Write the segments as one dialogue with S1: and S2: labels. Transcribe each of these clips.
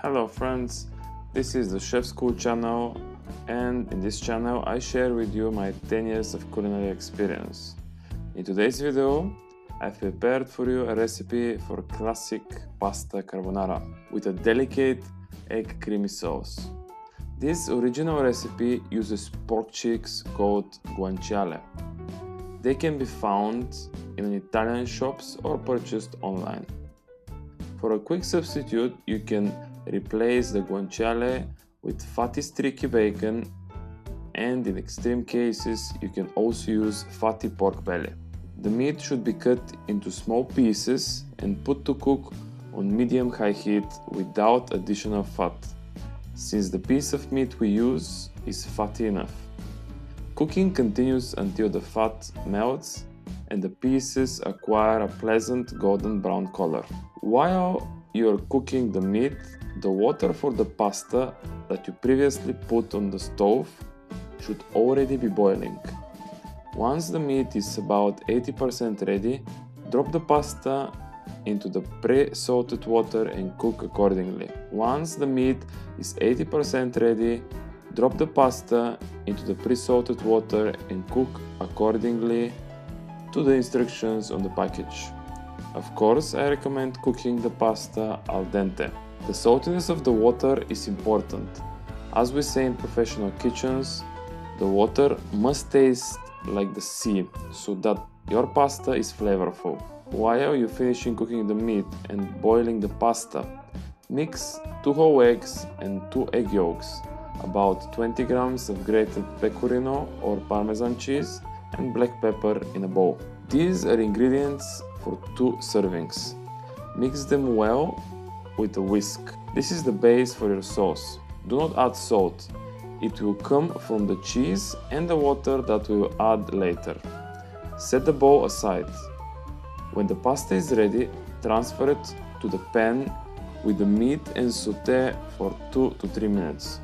S1: Hello friends, this is the Chef School channel, and in this channel I share with you my 10 years of culinary experience. In today's video I've prepared for you a recipe for classic pasta carbonara with a delicate egg creamy sauce. This original recipe uses pork cheeks called guanciale. They can be found in Italian shops or purchased online. For a quick substitute, you can replace the guanciale with fatty streaky bacon, and in extreme cases you can also use fatty pork belly. The meat should be cut into small pieces and put to cook on medium-high heat without additional fat, since the piece of meat we use is fatty enough. Cooking continues until the fat melts and the pieces acquire a pleasant golden brown color. While you're cooking the meat, the water for the pasta that you previously put on the stove should already be boiling. Once the meat is about 80% ready, drop the pasta into the pre-salted water and cook accordingly. Once the meat is 80% ready, drop the pasta into the pre-salted water and cook accordingly to the instructions on the package. Of course, I recommend cooking the pasta al dente. The saltiness of the water is important. As we say in professional kitchens, the water must taste like the sea so that your pasta is flavorful. While you're finishing cooking the meat and boiling the pasta, mix 2 whole eggs and 2 egg yolks, about 20 grams of grated pecorino or Parmesan cheese, and black pepper in a bowl. These are ingredients for 2 servings. Mix them well with a whisk. This is the base for your sauce. Do not add salt. It will come from the cheese and the water that we will add later. Set the bowl aside. When the pasta is ready, transfer it to the pan with the meat and sauté for 2 to 3 minutes,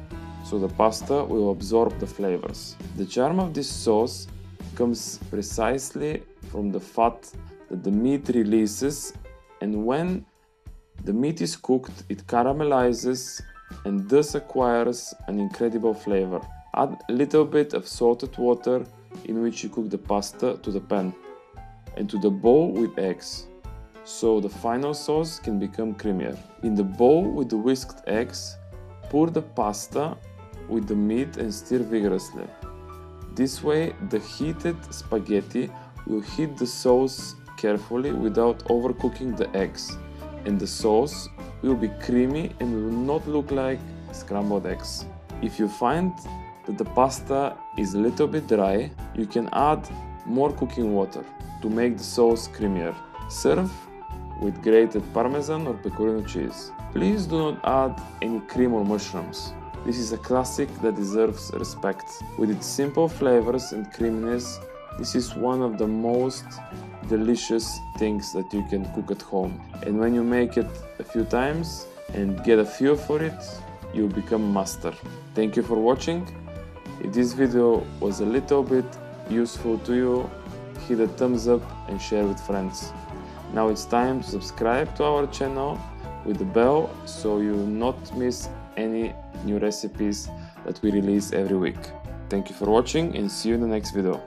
S1: so the pasta will absorb the flavors. The charm of this sauce comes precisely from the fat that the meat releases, and when the meat is cooked, it caramelizes and thus acquires an incredible flavor. Add a little bit of salted water in which you cook the pasta to the pan and to the bowl with eggs, so the final sauce can become creamier. In the bowl with the whisked eggs, pour the pasta with the meat and stir vigorously. This way, the heated spaghetti will heat the sauce carefully without overcooking the eggs, and the sauce will be creamy and will not look like scrambled eggs. If you find that the pasta is a little bit dry, you can add more cooking water to make the sauce creamier. Serve with grated Parmesan or Pecorino cheese. Please do not add any cream or mushrooms. This is a classic that deserves respect. With its simple flavors and creaminess, this is one of the most delicious things that you can cook at home. And when you make it a few times and get a feel for it, you'll become a master. Thank you for watching. If this video was a little bit useful to you, hit a thumbs up and share with friends. Now it's time to subscribe to our channel with the bell so you will not miss any new recipes that we release every week. Thank you for watching and see you in the next video.